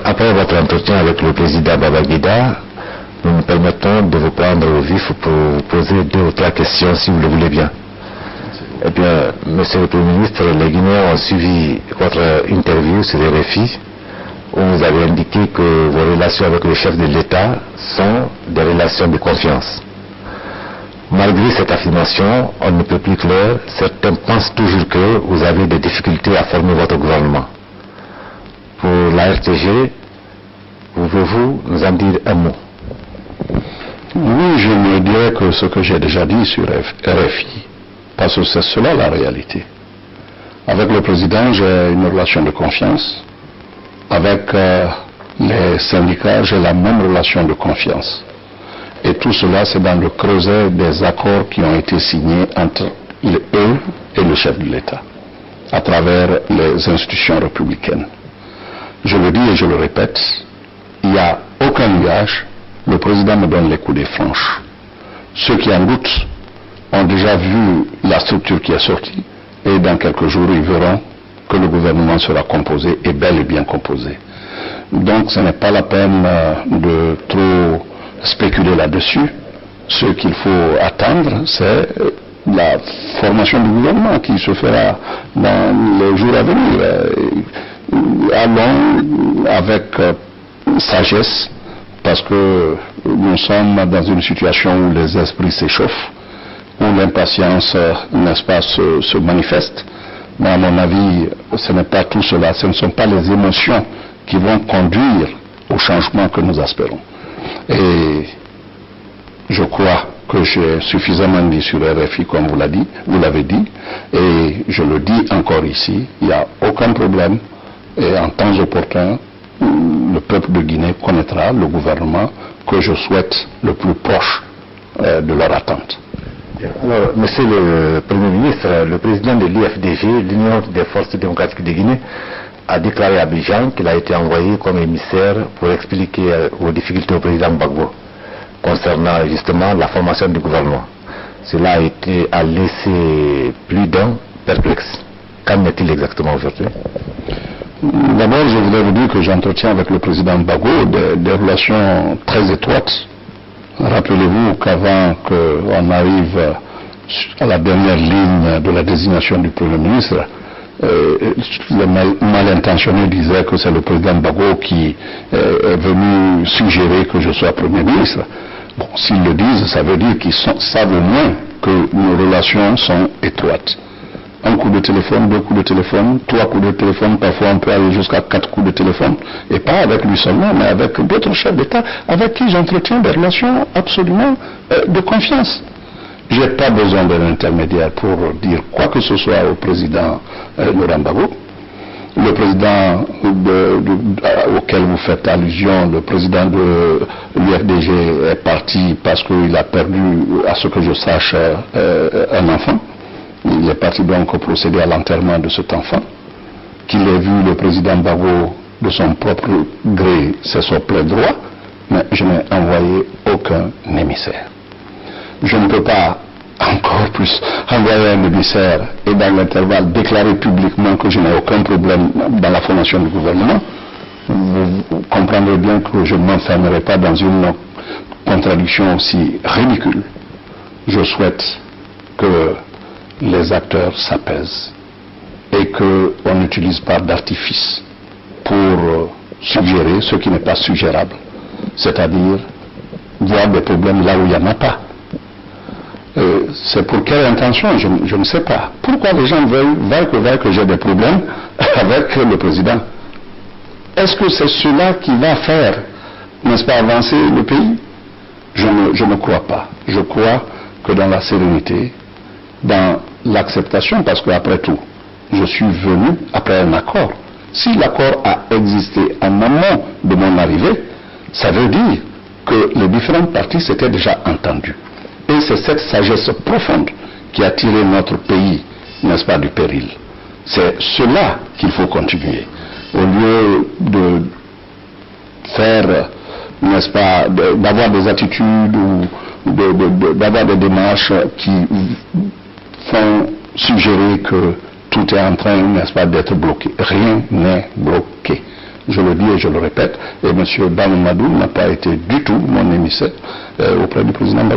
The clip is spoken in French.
après votre entretien avec le président Babangida, nous nous permettons de vous prendre au vif pour vous poser 2 ou 3 questions si vous le voulez bien. Eh bien, Monsieur le Premier ministre, les Guinéens ont suivi votre interview sur RFI où vous avez indiqué que vos relations avec le chef de l'État sont des relations de confiance. Malgré cette affirmation, on ne peut plus clair, certains pensent toujours que vous avez des difficultés à former votre gouvernement. Pour la RTG, pouvez-vous nous en dire un mot? Oui, je me dirais que ce que j'ai déjà dit sur RFI, parce que c'est cela la réalité. Avec le président, j'ai une relation de confiance. Avec les syndicats, j'ai la même relation de confiance. Et tout cela, c'est dans le creuset des accords qui ont été signés entre eux et le chef de l'État, à travers les institutions républicaines. Je le dis et je le répète, il n'y a aucun nuage, le président me donne les coudées franches. Ceux qui en doutent ont déjà vu la structure qui est sortie, et dans quelques jours, ils verront que le gouvernement sera composé, et bel et bien composé. Donc ce n'est pas la peine de trop spéculer là-dessus. Ce qu'il faut attendre, c'est la formation du gouvernement qui se fera dans les jours à venir. Allons avec sagesse, parce que nous sommes dans une situation où les esprits s'échauffent, où l'impatience, n'est-ce pas, se manifeste. Mais à mon avis, ce n'est pas tout cela, ce ne sont pas les émotions qui vont conduire au changement que nous espérons. Et je crois que j'ai suffisamment dit sur RFI, comme vous l'avez dit, et je le dis encore ici, il n'y a aucun problème, et en temps opportun, le peuple de Guinée connaîtra le gouvernement que je souhaite le plus proche de leur attente. Alors, Monsieur le Premier ministre, le président de l'IFDG, l'Union des forces démocratiques de Guinée, a déclaré à Abidjan qu'il a été envoyé comme émissaire pour expliquer aux difficultés au président Gbagbo concernant justement la formation du gouvernement. Cela a laissé plus d'un perplexe. Qu'en est-il exactement aujourd'hui? D'abord, je voudrais vous dire que j'entretiens avec le président Gbagbo des relations très étroites. Rappelez-vous qu'avant qu'on arrive à la dernière ligne de la désignation du Premier ministre, les mal intentionnés disaient que c'est le président Gbagbo qui est venu suggérer que je sois Premier ministre. Bon, s'ils le disent, ça veut dire qu'ils savent au moins que nos relations sont étroites. Un coup de téléphone, 2 coups de téléphone, 3 coups de téléphone, parfois on peut aller jusqu'à 4 coups de téléphone, et pas avec lui seulement, mais avec d'autres chefs d'État avec qui j'entretiens des relations absolument de confiance. Je n'ai pas besoin d'un intermédiaire pour dire quoi que ce soit au président Laurent Gbagbo. Le président auquel vous faites allusion, le président de l'UFDG est parti parce qu'il a perdu, à ce que je sache, un enfant. Il est parti donc procéder à l'enterrement de cet enfant. Qu'il ait vu le président Gbagbo de son propre gré, c'est son plein droit, mais je n'ai envoyé aucun émissaire. Je ne peux pas encore plus envoyer un émissaire et dans l'intervalle déclarer publiquement que je n'ai aucun problème dans la formation du gouvernement. Vous comprendrez bien que je ne m'enfermerai pas dans une contradiction aussi ridicule. Je souhaite que les acteurs s'apaisent et qu'on n'utilise pas d'artifice pour suggérer ce qui n'est pas suggérable, c'est-à-dire voir des problèmes là où il n'y en a pas. C'est pour quelle intention, je ne sais pas. Pourquoi les gens veulent que j'ai des problèmes avec le président? Est-ce que c'est cela qui va faire, n'est-ce pas, avancer le pays? Je ne crois pas. Je crois que dans la sérénité, dans l'acceptation, parce qu'après tout, je suis venu après un accord. Si l'accord a existé en amont de mon arrivée, ça veut dire que les différentes parties s'étaient déjà entendues. Et c'est cette sagesse profonde qui a tiré notre pays, n'est-ce pas, du péril. C'est cela qu'il faut continuer. Au lieu de faire, n'est-ce pas, d'avoir des attitudes ou d'avoir des démarches qui font suggérer que tout est en train, n'est-ce pas, d'être bloqué. Rien n'est bloqué. Je le dis et je le répète. Et M. Bamamadou n'a pas été du tout mon émissaire auprès du président Bagbo.